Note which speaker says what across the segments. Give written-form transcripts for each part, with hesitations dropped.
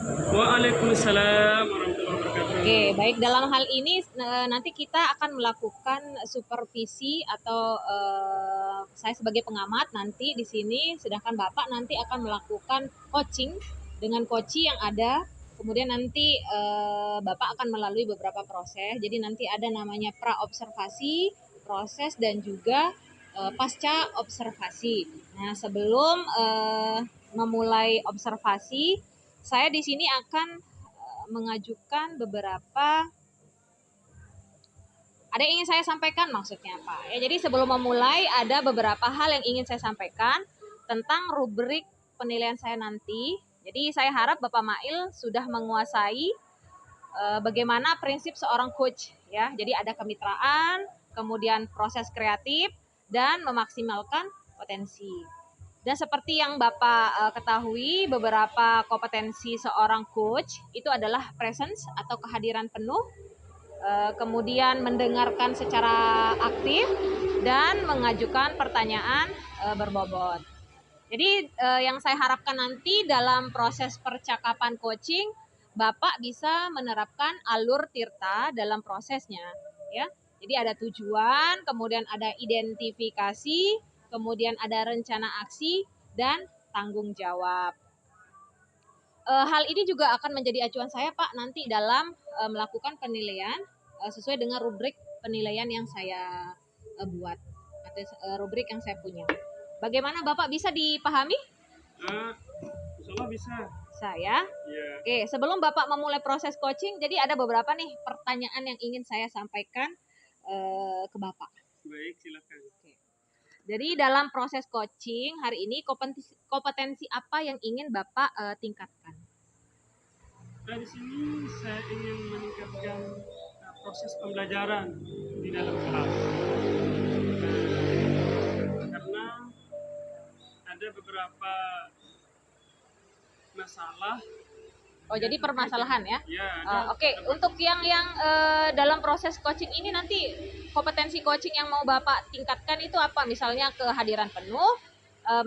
Speaker 1: Waalaikumsalam warahmatullahi wabarakatuh.
Speaker 2: Oke, baik. Dalam hal ini nanti kita akan melakukan supervisi atau saya sebagai pengamat nanti di sini, sedangkan Bapak nanti akan melakukan coaching dengan coach yang ada. Kemudian nanti Bapak akan melalui beberapa proses. Jadi nanti ada namanya pra observasi, proses dan juga pasca observasi. Nah, sebelum memulai observasi, saya di sini akan mengajukan beberapa ada yang ingin saya sampaikan maksudnya Pak. Ya, jadi sebelum memulai ada beberapa hal yang ingin saya sampaikan tentang rubrik penilaian saya nanti. Jadi saya harap Bapak Mail sudah menguasai bagaimana prinsip seorang coach ya. Jadi ada kemitraan, kemudian proses kreatif dan memaksimalkan potensi. Dan seperti yang Bapak ketahui, beberapa kompetensi seorang coach itu adalah presence atau kehadiran penuh, kemudian mendengarkan secara aktif, dan mengajukan pertanyaan berbobot. Jadi yang saya harapkan nanti dalam proses percakapan coaching, Bapak bisa menerapkan alur Tirta dalam prosesnya, ya. Jadi ada tujuan, kemudian ada identifikasi, kemudian ada rencana aksi dan tanggung jawab. Hal ini juga akan menjadi acuan saya Pak nanti dalam melakukan penilaian sesuai dengan rubrik penilaian yang saya buat atau rubrik yang saya punya. Bagaimana Bapak, bisa dipahami?
Speaker 1: Insya Allah bisa.
Speaker 2: Saya.
Speaker 1: Ya.
Speaker 2: Oke, sebelum Bapak memulai proses coaching, jadi ada beberapa nih pertanyaan yang ingin saya sampaikan ke Bapak.
Speaker 1: Baik, silakan.
Speaker 2: Oke. Jadi dalam proses coaching hari ini kompetensi apa yang ingin Bapak tingkatkan?
Speaker 1: Nah, di sini saya ingin meningkatkan proses pembelajaran di dalam kelas. Karena ada beberapa masalah.
Speaker 2: Oh, jadi permasalahan ya?
Speaker 1: Ya,
Speaker 2: Oke. Untuk yang dalam proses coaching ini nanti kompetensi coaching yang mau Bapak tingkatkan itu apa? Misalnya kehadiran penuh,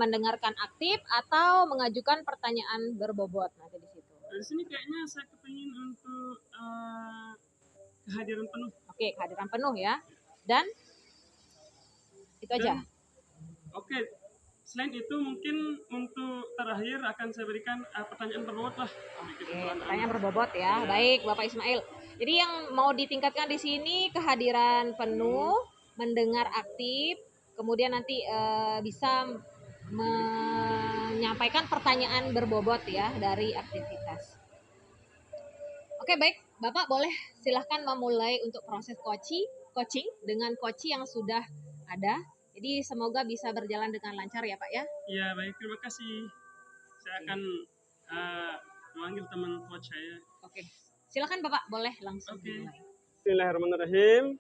Speaker 2: mendengarkan aktif, atau mengajukan pertanyaan berbobot nanti di situ.
Speaker 1: Di sini kayaknya saya kepingin untuk kehadiran penuh.
Speaker 2: Oke, kehadiran penuh ya. Dan itu aja.
Speaker 1: Oke. Selain itu mungkin untuk terakhir akan saya berikan pertanyaan berbobot lah.
Speaker 2: Oke, pertanyaan berbobot ya. Baik, Bapak Ismail. Jadi yang mau ditingkatkan di sini kehadiran penuh, mendengar aktif, kemudian nanti bisa menyampaikan pertanyaan berbobot ya dari aktivitas. Oke, baik. Bapak boleh silahkan memulai untuk proses coaching dengan coach yang sudah ada. Jadi semoga bisa berjalan dengan lancar ya Pak ya.
Speaker 1: Iya, baik. Terima kasih. Saya akan memanggil teman coach saya.
Speaker 2: Oke. Silakan Bapak, boleh langsung dimulai.
Speaker 1: Bismillahirrahmanirrahim.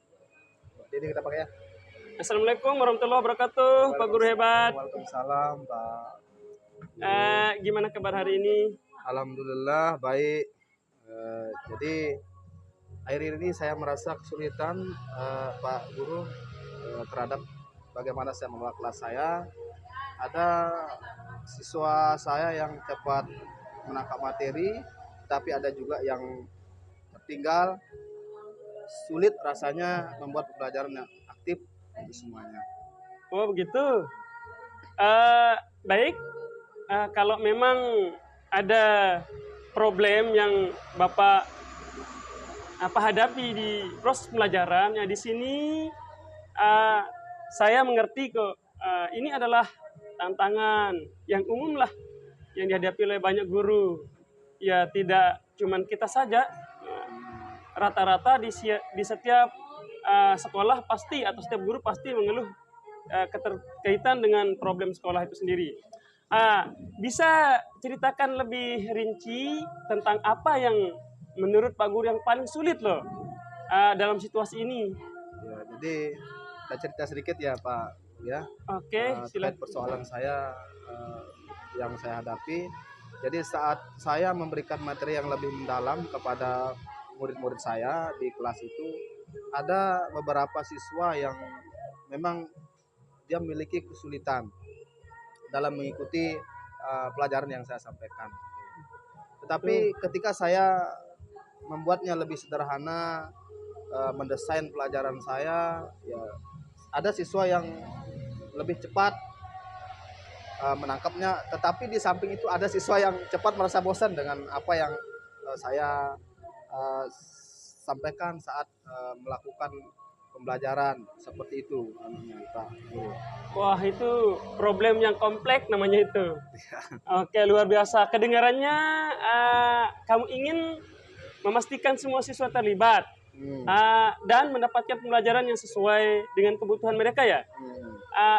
Speaker 3: Jadi kita pakai ya.
Speaker 1: Assalamualaikum warahmatullahi wabarakatuh, Pak Guru hebat.
Speaker 3: Waalaikumsalam, Pak.
Speaker 1: Gimana kabar hari ini?
Speaker 3: Alhamdulillah baik. Jadi akhir ini saya merasa kesulitan Pak Guru terhadap bagaimana saya mengelola kelas saya. Ada siswa saya yang cepat menangkap materi, tapi ada juga yang tertinggal. Sulit rasanya membuat pembelajaran yang aktif untuk semuanya.
Speaker 1: Oh begitu. Baik. Kalau memang ada problem yang Bapak hadapi di proses pembelajaran, ya di sini saya mengerti kok. Ini adalah tantangan yang umum lah yang dihadapi oleh banyak guru. Ya tidak cuman kita saja. Rata-rata di setiap sekolah pasti atau setiap guru pasti mengeluh keterkaitan dengan problem sekolah itu sendiri. Bisa ceritakan lebih rinci tentang apa yang menurut Pak Guru yang paling sulit loh dalam situasi ini?
Speaker 3: Ya, jadi saya cerita sedikit ya Pak ya.
Speaker 1: Oke,
Speaker 3: terkait persoalan saya yang saya hadapi. Jadi saat saya memberikan materi yang lebih mendalam kepada murid-murid saya di kelas itu, ada beberapa siswa yang memang dia memiliki kesulitan dalam mengikuti pelajaran yang saya sampaikan. Tapi ketika saya membuatnya lebih sederhana, mendesain pelajaran saya, ya ada siswa yang lebih cepat menangkapnya, tetapi di samping itu ada siswa yang cepat merasa bosan dengan apa yang saya sampaikan saat melakukan pembelajaran seperti itu, Pak Guru.
Speaker 1: Wah, itu problem yang kompleks namanya itu. Oke, luar biasa. Kedengarannya kamu ingin memastikan semua siswa terlibat dan mendapatkan pembelajaran yang sesuai dengan kebutuhan mereka ya.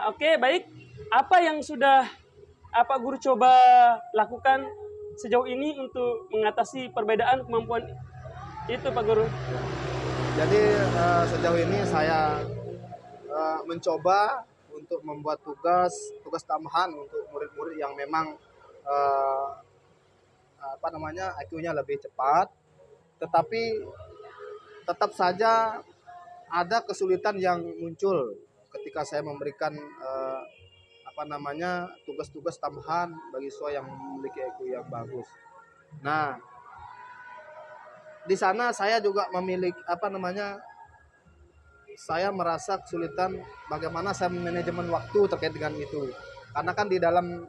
Speaker 1: Oke, baik. Apa yang sudah Pak Guru coba lakukan sejauh ini untuk mengatasi perbedaan kemampuan itu, Pak Guru?
Speaker 3: Jadi sejauh ini saya mencoba untuk membuat tugas tambahan untuk murid-murid yang memang IQ-nya lebih cepat, tetapi tetap saja ada kesulitan yang muncul ketika saya memberikan tugas-tugas tambahan bagi siswa yang memiliki IQ yang bagus. Nah, di sana saya juga memiliki saya merasa kesulitan bagaimana saya manajemen waktu terkait dengan itu. Karena kan di dalam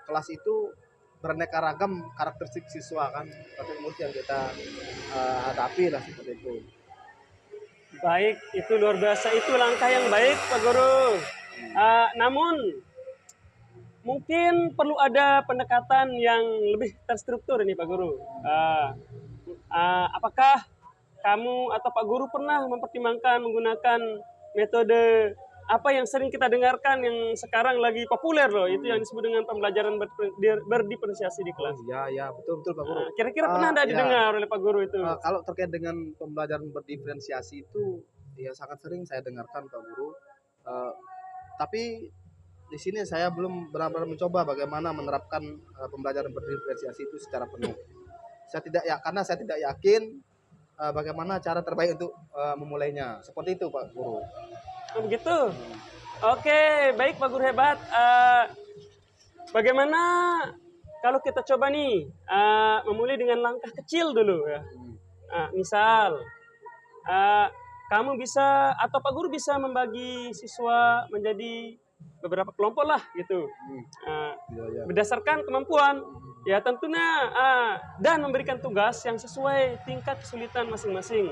Speaker 3: kelas itu beraneka ragam karakteristik siswa kan, murid yang kita hadapi lah seperti itu.
Speaker 1: Baik, itu luar biasa. Itu langkah yang baik, Pak Guru. Namun mungkin perlu ada pendekatan yang lebih terstruktur ini, Pak Guru. Apakah kamu atau Pak Guru pernah mempertimbangkan menggunakan metode apa yang sering kita dengarkan yang sekarang lagi populer loh, itu yang disebut dengan pembelajaran berdiferensiasi di kelas.
Speaker 3: Ya, betul Pak Guru.
Speaker 1: Kira-kira pernah ada didengar oleh Pak Guru itu?
Speaker 3: Kalau terkait dengan pembelajaran berdiferensiasi itu, ya sangat sering saya dengarkan Pak Guru. Tapi di sini saya belum benar-benar mencoba bagaimana menerapkan pembelajaran berdiferensiasi itu secara penuh. Karena saya tidak yakin bagaimana cara terbaik untuk memulainya. Seperti itu Pak Guru.
Speaker 1: Begitu. Oke, baik Pak Guru hebat. Bagaimana kalau kita coba nih memulai dengan langkah kecil dulu ya. Misal kamu bisa atau Pak Guru bisa membagi siswa menjadi beberapa kelompok lah gitu. Berdasarkan kemampuan ya tentunya dan memberikan tugas yang sesuai tingkat kesulitan masing-masing.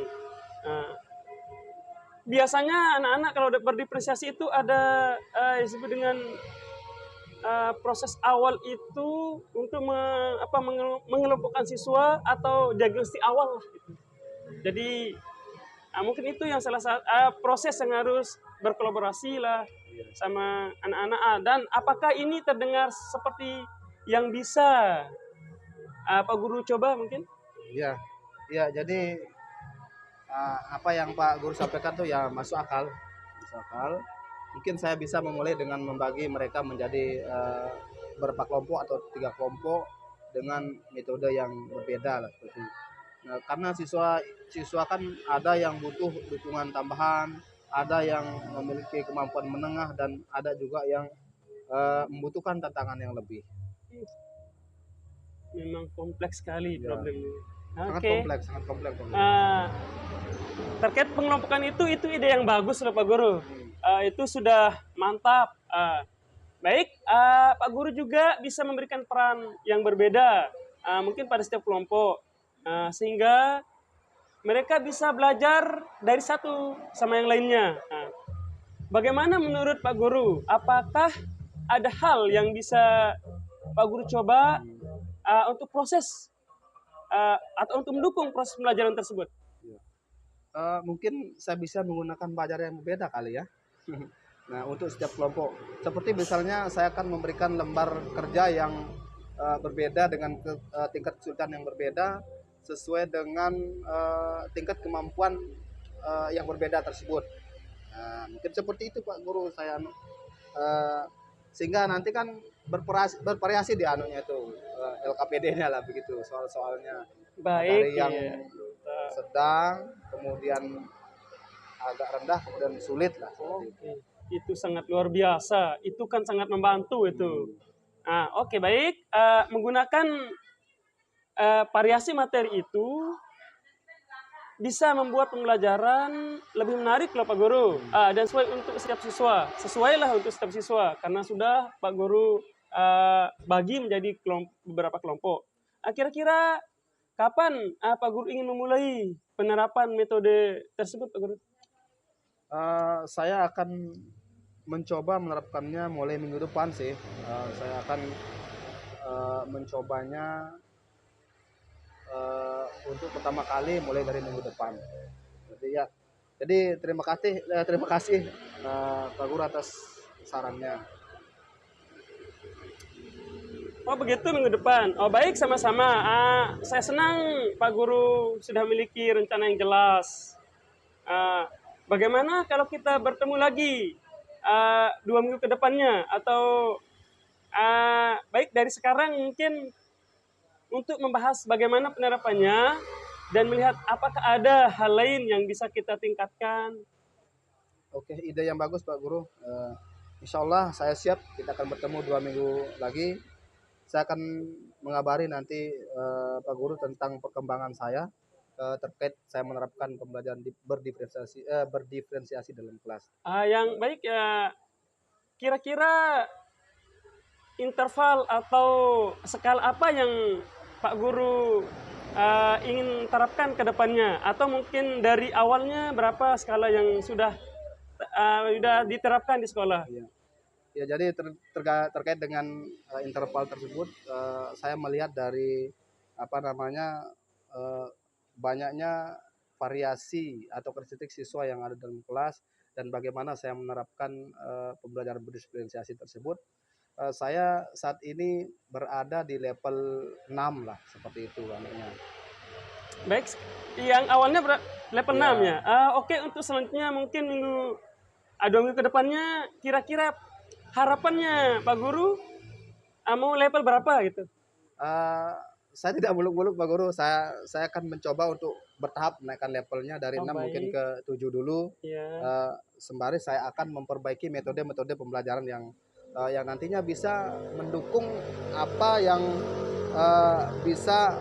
Speaker 1: Biasanya anak-anak kalau berdiferensiasi itu ada disebut dengan proses awal itu untuk mengelompokkan siswa atau diagnostik awal lah gitu. Jadi mungkin itu yang salah satu proses yang harus berkolaborasi lah sama anak-anak. Dan apakah ini terdengar seperti yang bisa Pak Guru coba mungkin?
Speaker 3: Iya, jadi apa yang Pak Guru sampaikan tuh ya masuk akal. Mungkin saya bisa memulai dengan membagi mereka menjadi beberapa kelompok atau 3 kelompok dengan metode yang berbeda lah seperti. Nah, karena siswa kan ada yang butuh dukungan tambahan, ada yang memiliki kemampuan menengah, dan ada juga yang membutuhkan tantangan yang lebih.
Speaker 1: Memang kompleks sekali problem ini.
Speaker 3: Sangat kompleks.
Speaker 1: Terkait pengelompokan itu ide yang bagus loh Pak Guru. Itu sudah mantap. Baik, Pak Guru juga bisa memberikan peran yang berbeda mungkin pada setiap kelompok sehingga mereka bisa belajar dari satu sama yang lainnya. Bagaimana menurut Pak Guru? Apakah ada hal yang bisa Pak Guru coba untuk proses atau untuk mendukung proses pembelajaran tersebut?
Speaker 3: Mungkin saya bisa menggunakan pelajaran yang berbeda kali ya. Nah, untuk setiap kelompok, seperti misalnya saya akan memberikan lembar kerja yang berbeda dengan tingkat kesulitan yang berbeda sesuai dengan tingkat kemampuan yang berbeda tersebut. Nah, mungkin seperti itu Pak Guru saya sehingga nanti kan bervariasi di anunya itu LKPD-nya lah begitu soal-soalnya.
Speaker 1: Baik,
Speaker 3: dari yang sedang, kemudian agak rendah, kemudian sulit lah.
Speaker 1: Oke. Itu sangat luar biasa. Itu kan sangat membantu itu. Oke, baik. Menggunakan variasi materi itu bisa membuat pembelajaran lebih menarik loh Pak Guru, dan sesuai untuk setiap siswa. Sesuailah untuk setiap siswa karena sudah Pak Guru bagi menjadi beberapa kelompok. Kira-kira kapan Pak Guru ingin memulai penerapan metode tersebut Pak Guru?
Speaker 3: Saya akan mencoba menerapkannya mulai minggu depan sih. Saya akan mencobanya untuk pertama kali mulai dari minggu depan. Jadi terima kasih Pak Guru atas sarannya.
Speaker 1: Oh begitu minggu depan. Oh baik, sama-sama. Saya senang Pak Guru sudah memiliki rencana yang jelas. Bagaimana kalau kita bertemu lagi 2 minggu ke depannya, atau baik dari sekarang mungkin untuk membahas bagaimana penerapannya dan melihat apakah ada hal lain yang bisa kita tingkatkan.
Speaker 3: Oke, ide yang bagus Pak Guru. Insya Allah saya siap. Kita akan bertemu 2 minggu lagi. Saya akan mengabari nanti Pak Guru tentang perkembangan saya terkait saya menerapkan pembelajaran berdiferensiasi dalam kelas.
Speaker 1: Yang baik ya, kira-kira interval atau skala apa yang Pak Guru ingin terapkan ke depannya, atau mungkin dari awalnya berapa skala yang sudah diterapkan di sekolah?
Speaker 3: Ya, jadi terkait dengan interval tersebut, saya melihat dari banyaknya variasi atau karakteristik siswa yang ada dalam kelas dan bagaimana saya menerapkan pembelajaran berdiferensiasi tersebut. Saya saat ini berada di level 6 lah, seperti itu anaknya.
Speaker 1: Baik, yang awalnya level 6 ya. Oke, untuk selanjutnya mungkin 2 minggu ke depannya, kira-kira harapannya Pak Guru mau level berapa gitu?
Speaker 3: Saya tidak muluk-muluk Pak Guru. Saya akan mencoba untuk bertahap menaikkan levelnya dari 6 mungkin ke 7 dulu. Sembari saya akan memperbaiki metode-metode pembelajaran yang nantinya bisa mendukung apa yang bisa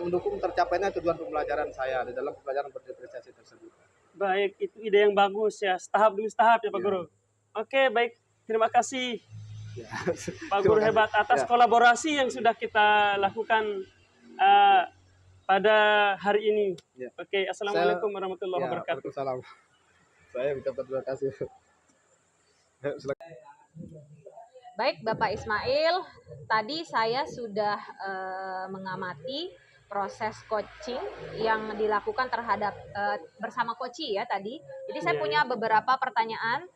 Speaker 3: mendukung tercapainya tujuan pembelajaran saya di dalam pembelajaran berdiferensiasi tersebut.
Speaker 1: Baik, itu ide yang bagus ya, tahap demi tahap ya Pak Guru. Oke, baik, terima kasih Pak Guru hebat atas kolaborasi yang sudah kita lakukan pada hari ini. Oke, assalamualaikum warahmatullahi wabarakatuh.
Speaker 3: Waalaikumsalam. Saya ucapkan terima kasih.
Speaker 2: Baik Bapak Ismail, tadi saya sudah mengamati proses coaching yang dilakukan terhadap bersama coachi ya tadi. Jadi saya punya beberapa pertanyaan.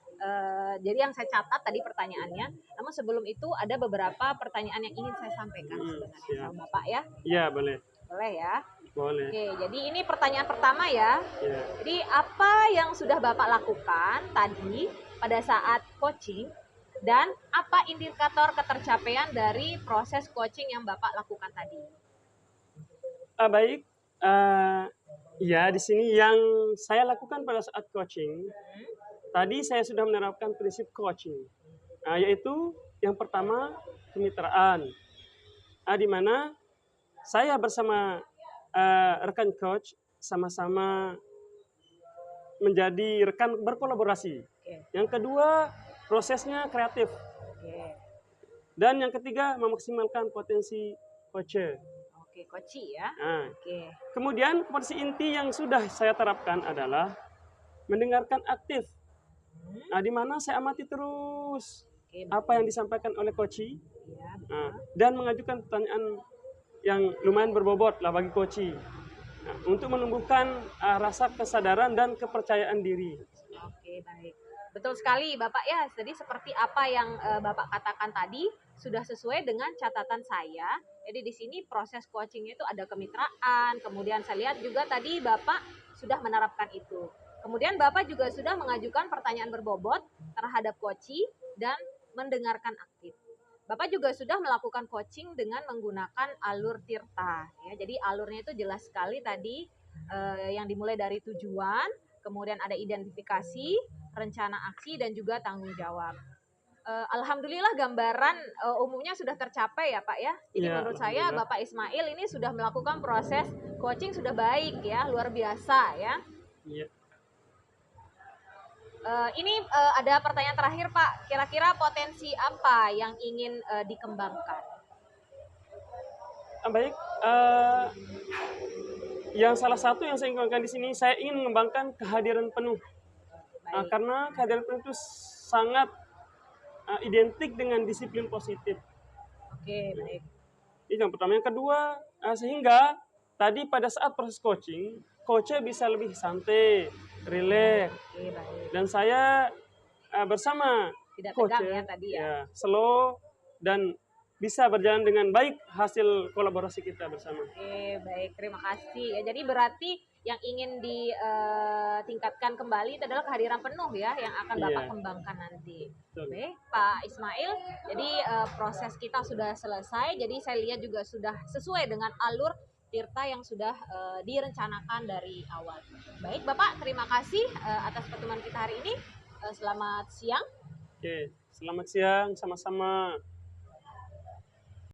Speaker 2: Jadi yang saya catat tadi pertanyaannya. Namun sebelum itu ada beberapa pertanyaan yang ingin saya sampaikan sebenarnya sama Bapak ya.
Speaker 1: Iya boleh.
Speaker 2: Boleh ya.
Speaker 1: Boleh.
Speaker 2: Oke, jadi ini pertanyaan pertama ya. Jadi apa yang sudah Bapak lakukan tadi pada saat coaching? Dan apa indikator ketercapaian dari proses coaching yang Bapak lakukan tadi?
Speaker 1: Baik, ya di sini yang saya lakukan pada saat coaching, tadi saya sudah menerapkan prinsip coaching, yaitu yang pertama kemitraan, di mana saya bersama rekan coach sama-sama menjadi rekan berkolaborasi. Yang kedua, prosesnya kreatif. Dan yang ketiga, memaksimalkan potensi coach.
Speaker 2: Coachi ya.
Speaker 1: Kemudian potensi inti yang sudah saya terapkan adalah mendengarkan aktif. Di mana saya amati terus apa yang disampaikan oleh coachi, dan mengajukan pertanyaan yang lumayan berbobot lah bagi coachi, untuk menumbuhkan rasa kesadaran dan kepercayaan diri.
Speaker 2: Oke, baik. Betul sekali Bapak ya, jadi seperti apa yang Bapak katakan tadi sudah sesuai dengan catatan saya. Jadi di sini proses coaching itu ada kemitraan, kemudian saya lihat juga tadi Bapak sudah menerapkan itu. Kemudian Bapak juga sudah mengajukan pertanyaan berbobot terhadap coachi dan mendengarkan aktif. Bapak juga sudah melakukan coaching dengan menggunakan alur Tirta. Ya, jadi alurnya itu jelas sekali tadi yang dimulai dari tujuan, kemudian ada identifikasi, rencana aksi, dan juga tanggung jawab. Alhamdulillah gambaran umumnya sudah tercapai ya Pak ya. Jadi
Speaker 1: Ya,
Speaker 2: menurut saya
Speaker 1: alhamdulillah.
Speaker 2: Bapak Ismail ini sudah melakukan proses coaching sudah baik ya, luar biasa ya.
Speaker 1: Iya.
Speaker 2: Ini ada pertanyaan terakhir Pak, kira-kira potensi apa yang ingin dikembangkan?
Speaker 1: Baik, yang salah satu yang saya ingin kembangkan di sini, saya ingin mengembangkan kehadiran penuh.
Speaker 2: Baik,
Speaker 1: Karena kehadiran penuh itu sangat identik dengan disiplin positif.
Speaker 2: oke baik.
Speaker 1: Itu yang pertama. Yang kedua, sehingga tadi pada saat proses coaching, coachnya bisa lebih santai, rileks.
Speaker 2: Oke baik.
Speaker 1: Dan saya bersama
Speaker 2: Tidak
Speaker 1: coach
Speaker 2: tegang ya tadi ya.
Speaker 1: slow dan bisa berjalan dengan baik hasil kolaborasi kita bersama.
Speaker 2: Oke, baik. Terima kasih. Ya, jadi berarti yang ingin ditingkatkan kembali itu adalah kehadiran penuh ya yang akan Bapak
Speaker 1: Iya.
Speaker 2: kembangkan nanti.
Speaker 1: Betul.
Speaker 2: Baik, Pak Ismail. Jadi proses kita sudah selesai. Jadi saya lihat juga sudah sesuai dengan alur Tirta yang sudah direncanakan dari awal. Baik, Bapak, terima kasih atas pertemuan kita hari ini. Selamat siang.
Speaker 1: Oke, selamat siang sama-sama.